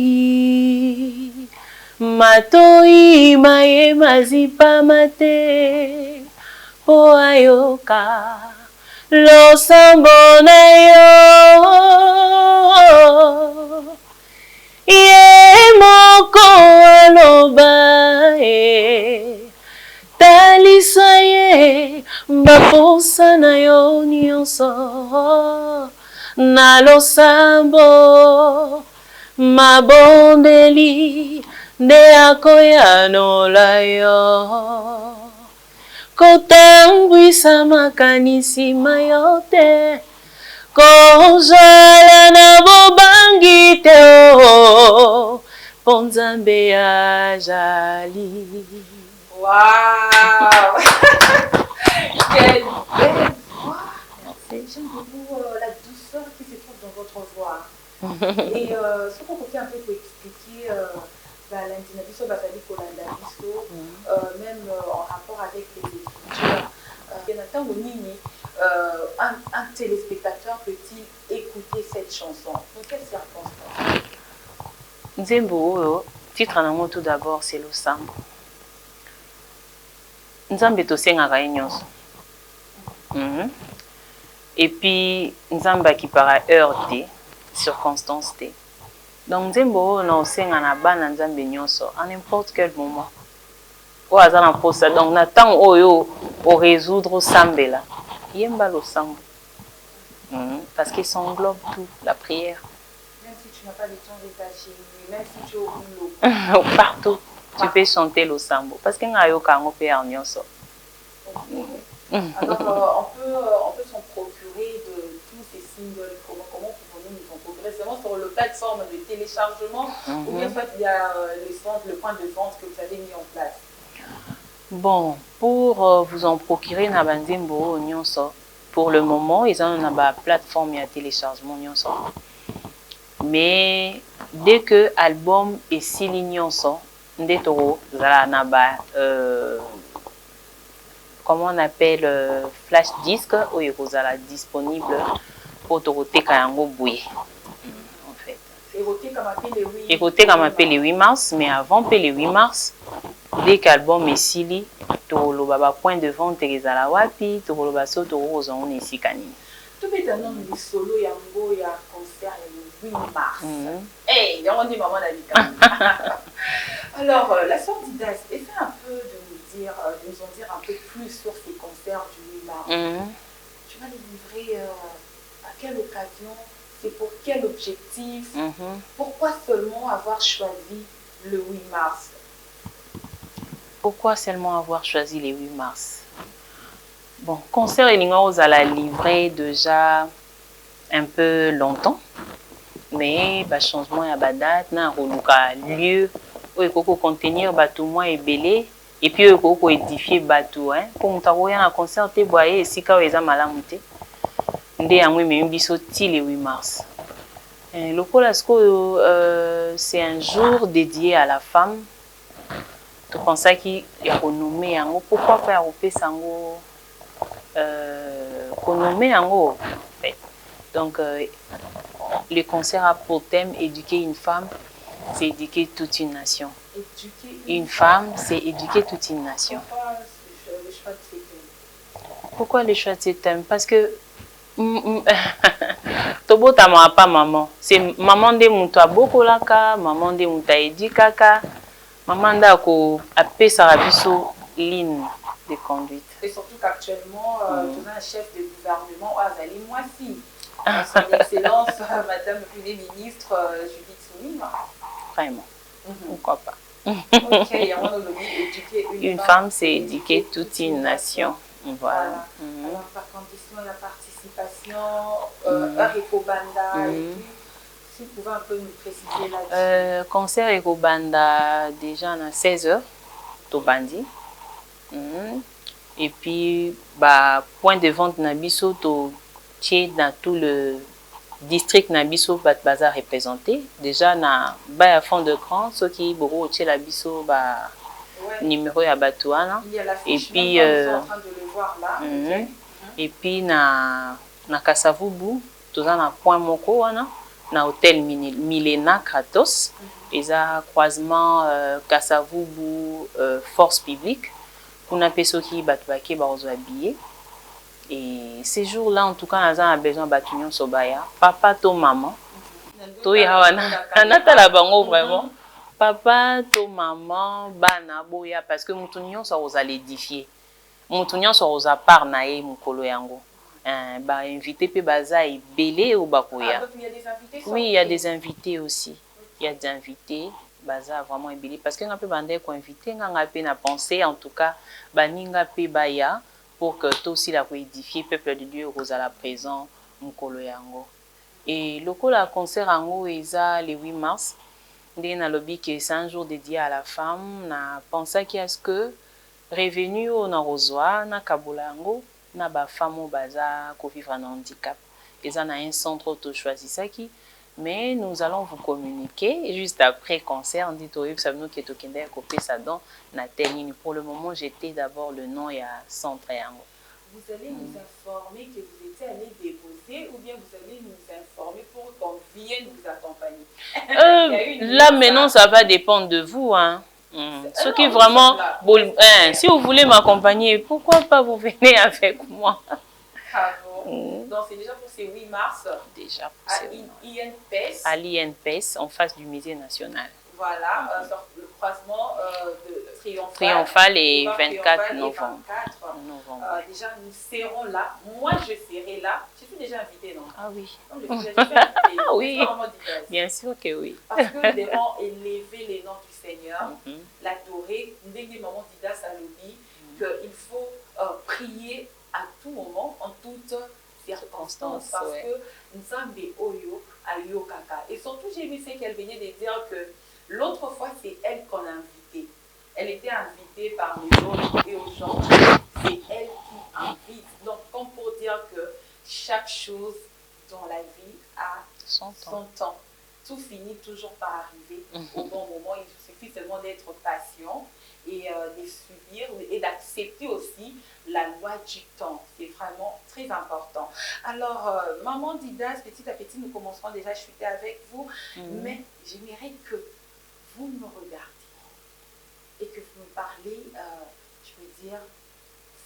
matoi maye mazipa mate, po ayoka lo sambo na yo, ye moko aloba talisa ye baposa na yo nyonso na losambo mabondeli nde akoyanola yo kotambwisa makanisi mayo te kozala na bobangi te o po Nzambe azali. Waouh! Quelle belle voix! J'aime beaucoup la douceur qui se trouve dans votre voix. Et ce qu'on peut un peu expliquer, l'indinabisme basali kolandabiso, même en rapport avec les écritures. Jonathan Monini, un téléspectateur peut-il écouter cette chanson? Dans quelles circonstances? Nzembo, titre en tout d'abord, c'est le sambo. Nzambe tosengaka ye nyonso. Et puis Nzambe qui par heure te, circonstance te. Donc Nzembo na osenga na bana Nzambe nyonso à n'importe quel moment. O azana posa donc na temps oyo o résoudre sambela. Yemba lo sambo. Parce qu'il s'englobe tout, la prière. Même si tu n'as pas le temps d'étager, même si tu es au boulot. Partout. Tu peux chanter le sambo parce que ngayo kango pe nyonso. Alors on peut s'en procurer de tous ces singles. Comment pouvons-nous nous en procurer? Seulement sur le plateforme de téléchargement ou bien soit il y a le point de vente que vous avez mis en place? Bon, pour vous en procurer na banzembo nyonso, pour le moment ils ont une plateforme de téléchargement nyonso. Mais dès que l'album est signé ensemble, comment on appelle flash disque ou il est disponible pour te en fait. Et côté comme appelle le 8 mars, mais avant le 8 mars, dès que l'album est signé, tu as point de vente et les alawapi, tu as so tu as on ici kanini. Tout est un homme de solo yango ya concert le 8 mars. Hey, on dit maman d'Alika. Alors, la sœur Didas, essaie un peu de nous en dire un peu plus sur ces concerts du 8 mars. Tu vas les livrer à quelle occasion? C'est pour quel objectif? Pourquoi seulement avoir choisi le 8 mars? Pourquoi seulement avoir choisi le 8 mars? Bon, concert Elingos à la livré déjà un peu longtemps, mais le changement à la date, na lieu où il faut contenir tout moins et belé et puis il faut édifier bateau hein pour nous un concert te boyer si quand ils ont malamuté ndé yango même biso ti le 8 mars. Le Colasco c'est un jour dédié à la femme. Tu penses qu'il y a renommé yango pourquoi pas refaire sango renommé yango en fait. Donc le concert a pour thème éduquer une femme, c'est éduquer toute une nation. Une femme, c'est éduquer toute une nation. Pourquoi le choix de ce thème? Parce que Tobo tama pas maman. C'est maman de muta bokolaka, maman de muta édikaka, maman da ko apé sarabiso ligne de conduite. Et surtout qu'actuellement, tu as un chef de gouvernement, Azali Moissi. Son Excellence, Madame la Première ministre Judith Soulima. Vraiment. Pourquoi pas? Ok, une femme, c'est éduquer toute une nation. Voilà. Alors, par condition, la participation, heure Ekobanda, si vous pouvez un peu nous préciser là-dessus. Concert Ekobanda, déjà à 16h, Tobandi. Et puis, point de vente Nabiso, dans tout le district Nabiso Bazar représenté. Déjà, na à fond de cran, ceux qui beaucoup la biso numéro à Batouana. Et puis, en train de le voir là. Et puis, na Kasavubu, tout ça na point moko wana, na hôtel Milena Kratos. Et ça croisement Kasavubu force publique. Pour na pesoki batubake barozo habillé. Et ces jours-là, en tout cas, on a besoin de batunion sobaya. Papa, to maman. To yawana. Anata la bango vraiment. Papa, to maman, bana boya parce que mutunion ça vous allez édifier. Mutunion ça vous a parnaé mukolo yango. Ba invité pe baza et belé ou bakoya. Il y a des invités? Oui, il y a des invités aussi. Il y a des invités. Baza vraiment ébélé parce que nga pe bandé ko invité nga pe na penser en tout cas baninga pe baya pour que tout aussi la édifier peuple de Dieu rosala présent mukolo yango. Et le concert yango eza le 8 mars ndé na lobby que c'est un jour dédié à la femme na pensa qui est-ce que revenu na rozwa na kabula yango na ba femme baza ko vivre en handicap. Eza na un centre auto choisi ça qui. Mais nous allons vous communiquer juste après concert. On dit au ça nous qui est au Kenya copier ça dans la termine. Pour le moment, j'étais d'abord le nom et à centre yango. Vous allez nous informer que vous étiez allé déposer ou bien vous allez nous informer pour qu'on vienne vous accompagner. Là maintenant, ça va dépendre de vous, hein. Ce qui vraiment, si vous voulez m'accompagner, pourquoi pas vous venez avec moi? Donc c'est déjà pour ces 8 mars. Déjà pour à l'INPES. À l'INPES, en face du musée national. Voilà, le croisement de Triomphal et 24 novembre. Déjà, nous serons là. Moi, je serai là. Je suis déjà invitée, non? Ah oui. Donc, je suis déjà invitée. Oui, bien sûr que oui. Parce que nous devons élever les noms du Seigneur, l'adorer. Ndenge maman Didas a dit qu'il faut prier à tout moment, en toutes circonstances, parce que Nzambe Oyo Ayo Kaka. Et surtout, j'ai vu qu'elle venait de dire que l'autre fois, c'est elle qu'on a invitée. Elle était invitée par les autres et aujourd'hui, c'est elle qui invite. Donc, comme pour dire que chaque chose dans la vie a son temps. tout finit toujours par arriver au bon moment. Il suffit seulement d'être patient et de subir et d'accepter aussi la loi du temps. C'est vraiment très important. Alors, maman Didas, petit à petit, nous commencerons déjà à chuter avec vous, mais j'aimerais que vous me regardiez et que vous me parlez, je veux dire,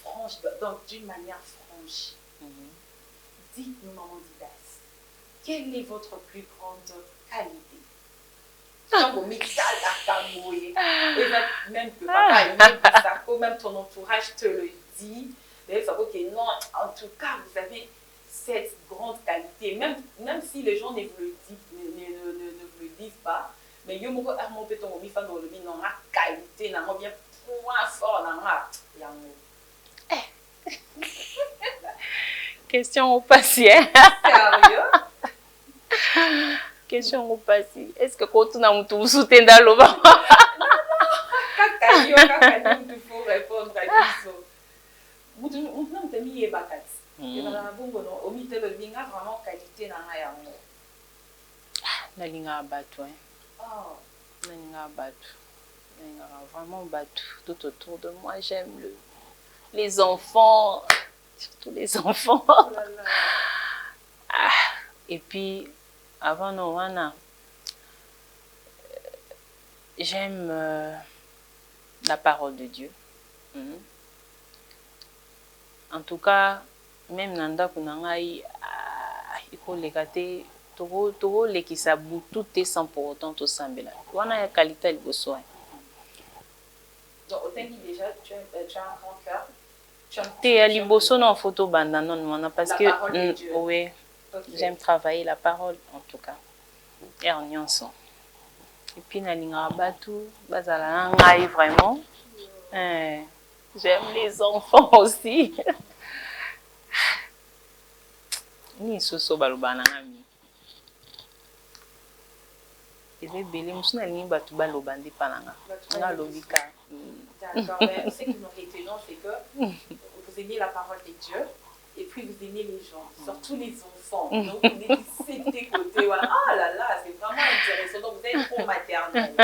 franche, donc d'une manière franche. Dites-nous, maman Didas, quelle est votre plus grande qualité? Même que papa, même ton entourage te le dit. Que non, en tout cas, vous avez cette grande qualité. Même si les gens ne vous le disent, ne vous le disent pas, mais il y a une qualité, un bien point fort. Question au patient. Sérieux? Question au passé. Est-ce que quand on a un tout soutien dans le bas? Non, il faut répondre à ça. Vous avez vraiment qualité dans la ligne à battre. La ligne à battre. Vraiment battre tout autour de moi. J'aime les enfants, surtout les enfants. Oh là là. Et puis, avant Noana, j'aime la parole de Dieu. En tout cas, même Nanda Kunangai, il faut les gâter. Tout les qui s'aboutent, tout est sans pour autant tout semblant. On a la qualité de besoin. Donc, au déjà, tu as un grand cœur. Tu es à l'Ibosso en photo bandana, parce que oui, okay. J'aime travailler la parole en tout cas. Et en nyonso. Et puis na linga batu, bazala ngai vraiment. J'aime les enfants aussi. Ni soso balobana ngami. Eze belé musuna lingi batu balobandi pananga. Nga lobika. D'accord, mais ce qui nous retenons, c'est que vous aimez la parole de Dieu et puis vous aimez les gens, surtout les enfants. Donc vous êtes des côtés, voilà. Ah là là, c'est vraiment intéressant. Donc vous êtes trop maternel.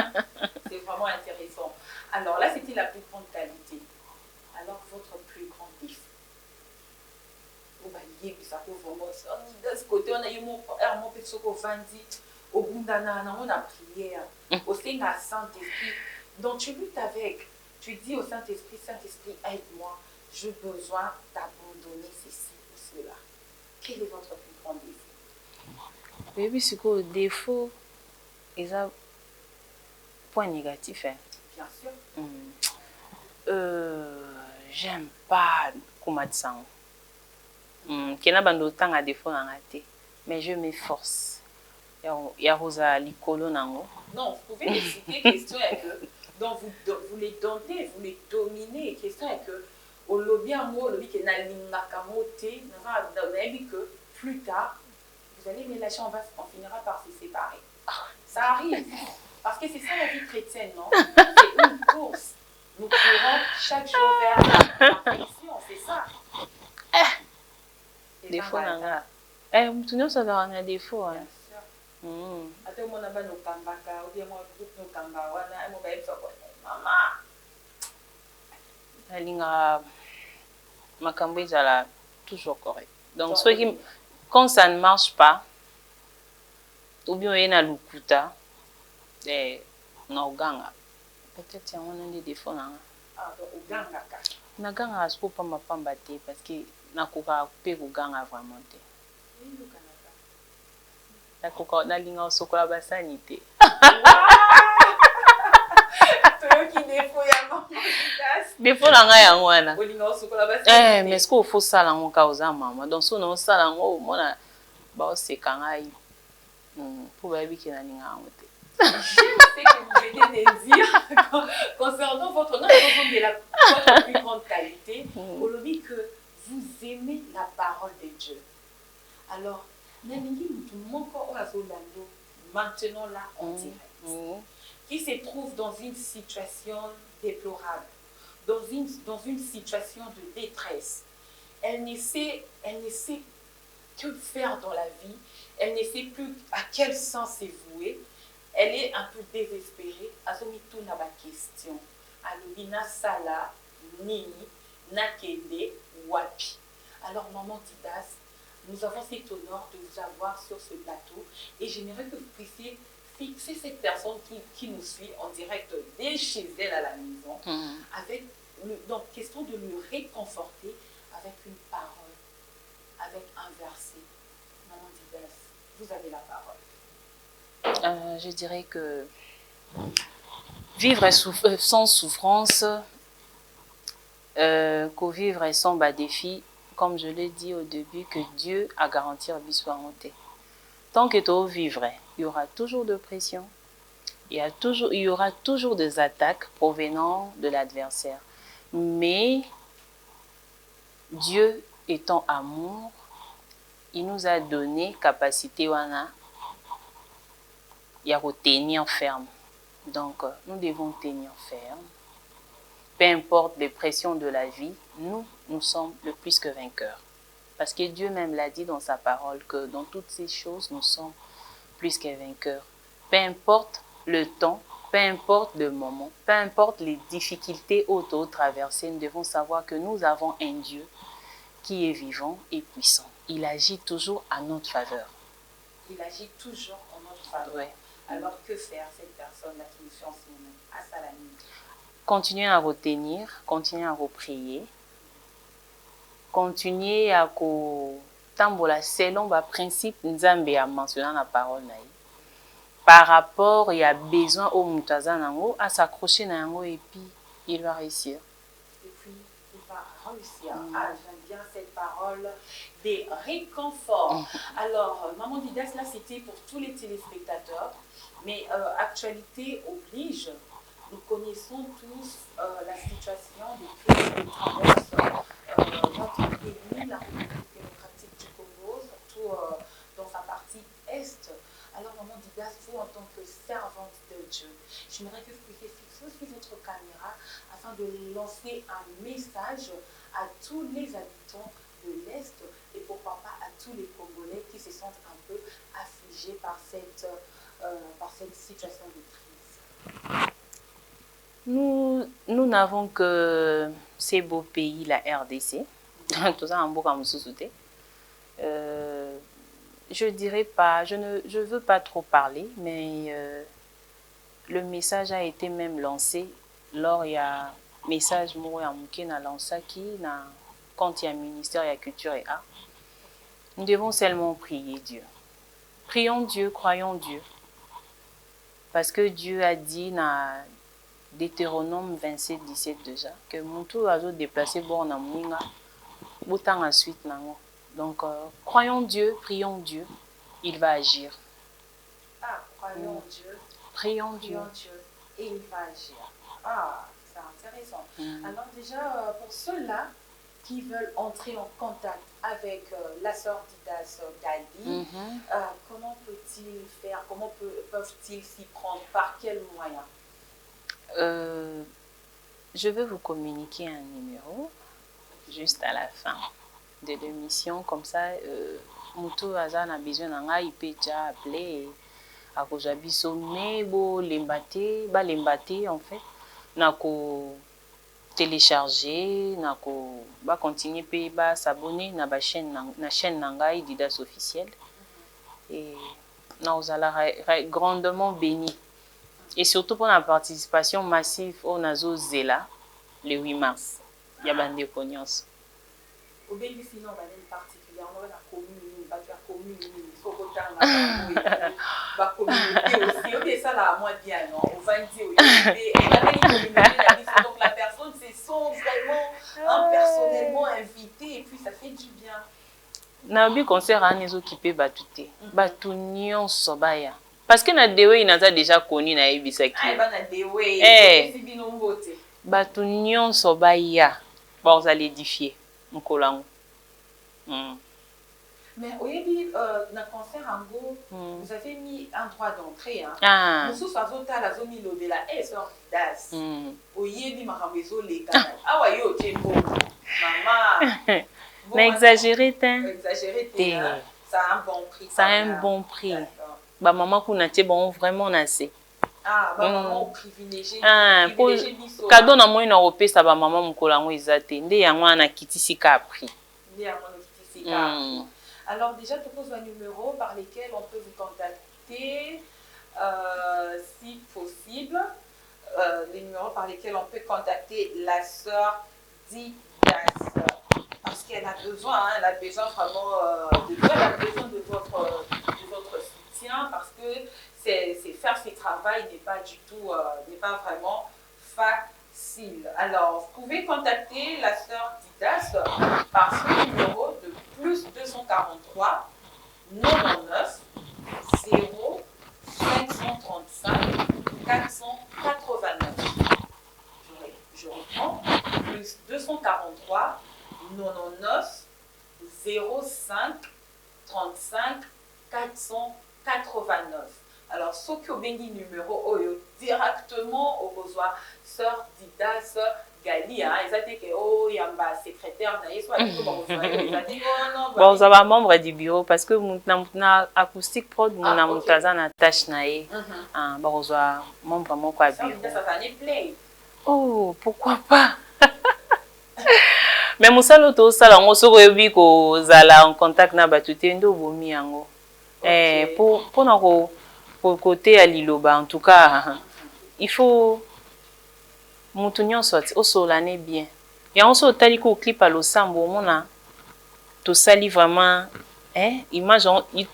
C'est vraiment intéressant. Alors là, c'était la plus grande qualité. Alors votre plus grand défaut. Vous voyez que ça peut vraiment. De ce côté, on a eu mon petit Vandi, au Bundana, on a prié, au Seigneur Saint-Esprit. Donc tu luttes avec. Tu dis au Saint-Esprit, Saint-Esprit, aide-moi, j'ai besoin d'abandonner ceci ou cela. Quel est votre plus grand défaut? Oui, c'est quoi le défaut? Ils ont un point négatif. Hein. Bien sûr. J'aime pas Kumatsan. Kena bando tang a défaut dans la tête. Mais je m'efforce. Il y a Rosa Licolo nango. Non, vous pouvez les citer, question est que. Donc vous les domptez, vous les dominez. La question est que au lobby amour, le lobby qui est na lingakamote, que plus tard, vous allez mélanger, on finira par se séparer. Ça arrive. Parce que c'est ça la vie chrétienne, non? C'est une course. Nous courons chaque jour vers la perfection, c'est ça. Défaut nanga. Tout le monde a des défauts. Hein. Ate mona ba no kambaka ou bien moi groupe no kamba wana mo ba yebisa ko mama alinga makambo ezala toujours correct. Donc quand ça ne marche pas ou bien il y a lukuta na oganga peut-être y a un des défauts nanga oganga ka na ganga asko pamba pamba te parce que na koka pe oganga vraiment te. Na linga sokola basani te. Défaut na nga yango wana. Mais ce qu'il faut ça lango ka oza mama. Donc so na ça lango mona ba oseka ngai. Pour ba biki na linga yango te. Je sais que vous venez de dire concernant votre nom de la votre plus grande qualité, aujourd'hui que vous aimez la parole de Dieu. Alors maintenant là en direct, qui se trouve dans une situation déplorable, dans une situation de détresse. Elle ne sait que faire dans la vie. Elle ne sait plus à quel sens c'est voué. Elle est un peu désespérée. Azomi tout n'a pas question. Alubina sala nini nakende wapi. Alors maman Didas, nous avons cet honneur de vous avoir sur ce plateau et j'aimerais que vous puissiez fixer cette personne qui nous suit en direct dès chez elle à la maison, avec donc question de le réconforter avec une parole, avec un verset. Maman Didas, vous avez la parole. Je dirais que vivre sans souffrance, qu'au vivre sans défi, comme je l'ai dit au début, que Dieu a garanti à Bissoamonté. Tant que tu vivras, il y aura toujours de pression, il y aura toujours des attaques provenant de l'adversaire. Mais Dieu étant amour, il nous a donné capacité à tenir ferme. Donc, nous devons tenir ferme. Peu importe les pressions de la vie, nous sommes le plus que vainqueurs. Parce que Dieu même l'a dit dans sa parole que dans toutes ces choses, nous sommes plus que vainqueurs. Peu importe le temps, peu importe le moment, peu importe les difficultés auto-traversées, nous devons savoir que nous avons un Dieu qui est vivant et puissant. Il agit toujours à notre faveur. Il agit toujours en notre faveur. Ouais. Alors que faire cette personne-là qui nous suit en ce moment, à Salami? Continuez à retenir, continuez à reprier, continuez à tambola selon le principe Nzambe a mentionné dans la parole. Par rapport, il y a besoin au Moutazan à s'accrocher et puis il va réussir. Et puis il va réussir. Ah, j'aime bien cette parole des réconforts. Alors, Maman Didas, là c'était pour tous les téléspectateurs, mais actualité oblige. Nous connaissons tous la situation des crises que traverse notre pays, la République démocratique du Congo, surtout dans sa partie est. Alors, Maman Didas, vous en tant que servante de Dieu, j'aimerais que vous puissiez fixer aussi votre caméra afin de lancer un message à tous les habitants de l'Est et pourquoi pas à tous les Congolais qui se sentent un peu affligés par cette situation de crise. Nous n'avons que ces beaux pays, la RDC. Tout ça en beau comme sous-souté. Je dirais pas, je veux pas trop parler, mais le message a été même lancé lors il y a message qui a lancé quand il y a ministère de la culture et art. Nous devons seulement prier Dieu. Prions Dieu, croyons Dieu. Parce que Dieu a dit dans Deutéronome 27, 17 déjà, que mon tour a déplacé bon na mouinga, boutant ensuite nango. Donc, croyons Dieu, prions Dieu, il va agir. Ah, croyons Dieu. Prions Dieu. Et il va agir. Ah, c'est intéressant. Alors déjà, pour ceux-là qui veulent entrer en contact avec la sœur Didas Gali, comment peut-il faire? Comment peuvent-ils s'y prendre? Par quel moyen? Je vais vous communiquer un numéro juste à la fin de l'émission. Comme ça, Moutou Azan a besoin d'un gars, il peut déjà appeler à Kojabiso, mais bon, l'embâter en fait. Nako télécharger, nako ba continuer puis ba s'abonner na ba chaîne Nangai Didas officiel et nous allons grandement bénis. Et surtout pour la participation massive au Nazo Zela le 8 mars. Il y a bande de cognos. Au béni sinon particulièrement la commune, la commune, il faut autant la communauté aussi. Ok, ça là moi bien non. On va dire donc la personne se sent vraiment personnellement invitée et puis ça fait du bien. Nabi concert à nous occuper batouté. Batounion sobaya. Parce que na dewe il a déjà connu na ebisaki. Ah ba na dewe. C'est bino mbote. Batounion sobaya. Bon, vous allez édifier Nkolango. Mais au début, dans le concert en go, vous avez mis un droit d'entrée. Nous sommes à la zone de la sœur Didas. Au début, ma maison les canaux. Ah ouais, yo, maman. Mais exagéré, exagéré, ça ça a un bon prix. Ça a un bon prix. D'accord. Maman Kounati, bon, vraiment, on a assez. Ah, maman privilégié. Pour cadeau, na moi, na opé, ça va maman moukolango izate. Nde yango na kitisi ka prix. Alors déjà, tu poses un numéro par lesquels on peut vous contacter, si possible. Les numéros par lesquels on peut contacter la sœur Didas. Parce qu'elle a besoin, hein, elle a besoin vraiment de vous, elle a besoin de votre soutien parce que faire ce travail n'est pas du tout, n'est pas vraiment facile. Alors, vous pouvez contacter la sœur Didas par ce numéro de plus 243 99 0 535 489. Je reprends, plus 243 99 05 35 489. Alors, ce qui est bengi numéro directement au besoin sœur Didas Gali, hein, ils ont dit que oh yamba secrétaire na yeso a dit que bon ça va membre du bureau parce que na acoustique prod na mutaza na tâche na ye ah ba ozwa membre moko a bureau ça va ne play. Oh pourquoi pas. Mais musalo to sala ngo soko yebi ko zala en contact na batute ndo bomi yango pour na ko côté à liloba en tout cas il faut mutunyon sorti au solane bien et on se tali ko clip à losambo mona to sali vraiment image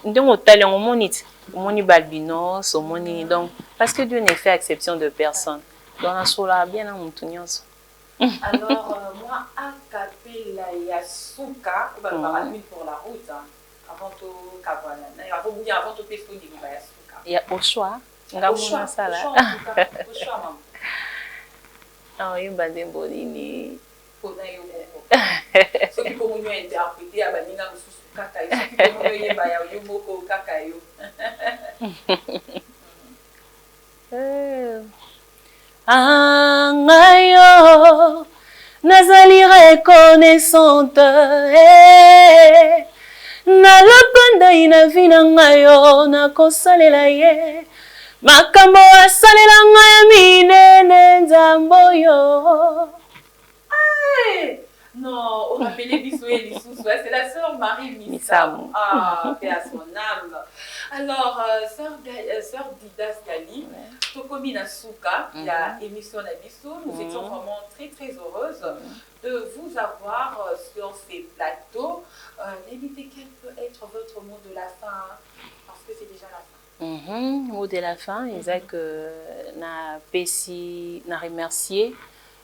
ndongo tali on moni balbinos on moni donc parce que Dieu n'est fait exception de personne dans la sola bien na mutunyon. Alors moi à Capella Yasuka on va parler pour la route hein. Avant tout Kabwana avant tout pesto di Yasuka il y a au choix ngamona sala au choix maman. Ah oui, Badembolini. Ce qui peut nous interpréter à Baninga Mususu Kakayo, ce qui peut nous yeba ya Yomoko Kakayo. Angayo, nazali reconnaissante. Na lapanda ina vina ngayo na kosalela ye. Makambo asalela ngaya minene nzambo yo. Non, on appelait Bissoué Lissoussou, c'est la sœur Marie Missam. Ah, paix à son âme. Alors, sœur Didas Gali, Tokomi Nasuka, la émission Nabissou, nous étions vraiment très très heureuses de vous avoir sur ces plateaux. L'éviter, quel peut être votre mot de la fin, parce que c'est déjà la fin. Mot de la fin, Isaac, na remercier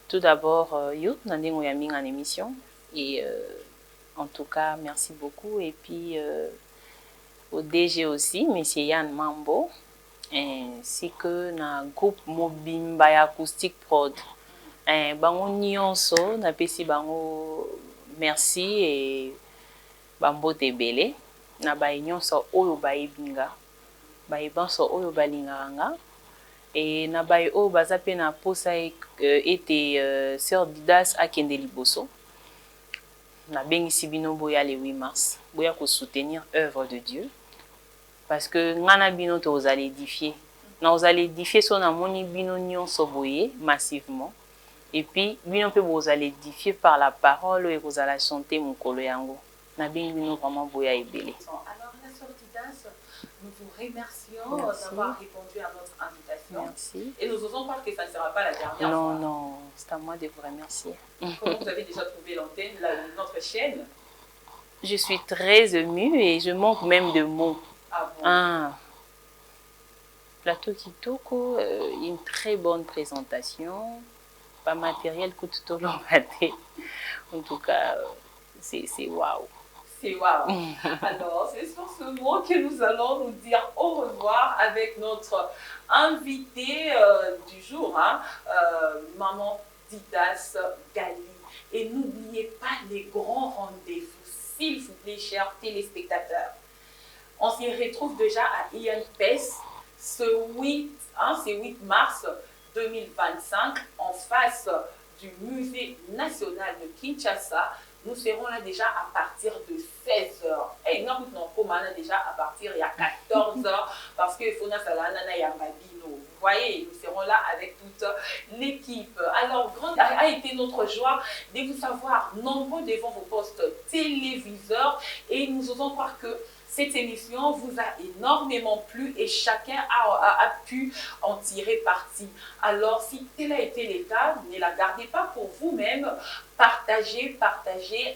tout d'abord you, Nandingo Yaming en émission. Et en tout cas, merci beaucoup. Et puis au DG aussi, M. Yann Mambo, ainsi que na groupe Mobimba Acoustique Prod. Bango nyonso, na pesi bango merci et bambo tebele. Na bayi nyonso oyo bayi binga. Bayi banso oyo balinganga. Et na bayi oyo baza pe na posa ete sœur Didas akende liboso. Na bengisi bino boya le 8 mars. Boya ko soutenir œuvre de Dieu. Parce que ngana bino to ozali édifier. Na ozali édifier so na moni bino nyonso boye massivement. Et puis bino pe bozali édifier par la parole et vous allez chanter mukolo yango. Na bengi bino vraiment boya ebele. Alors la sœur Didas, nous vous remercions d'avoir répondu à notre invitation. Merci. Et nous osons croire que ça ne sera pas la dernière fois. Non, non, c'est à moi de vous remercier. Comment vous avez déjà trouvé l'antenne, notre chaîne? Je suis très émue et je manque même de mots. Ah bon? Ah. Plateau Kitoko, une très bonne présentation. Pas matériel, coup de tout l'embêté. En tout cas, c'est waouh. C'est waouh. Alors, c'est sur ce mot que nous allons nous dire au revoir avec notre invité du jour, hein, Maman Didas Gali. Et n'oubliez pas les grands rendez-vous, s'il vous plaît, chers téléspectateurs. On s'y retrouve déjà à Ian Pes ce 8 mars 2025 en face du Musée national de Kinshasa. Nous serons là déjà à partir de 16h. Et non, non, comme on déjà à partir il y a 14h parce que Fona Salana et Yambabino. Vous voyez, nous serons là avec toute l'équipe. Alors, grande a été notre joie de vous savoir nombreux devant vos postes téléviseurs et nous osons croire que cette émission vous a énormément plu et chacun a pu en tirer parti. Alors, si tel a été le cas, ne la gardez pas pour vous-même. Partagez,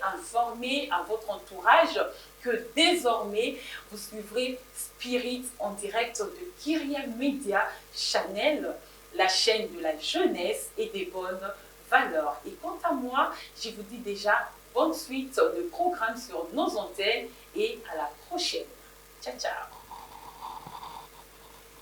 informez à votre entourage que désormais, vous suivrez Spirit en direct de Kyriam Media Channel, la chaîne de la jeunesse et des bonnes valeurs. Et quant à moi, je vous dis déjà bonne suite de programmes sur nos antennes et à la prochaine. Ciao, ciao.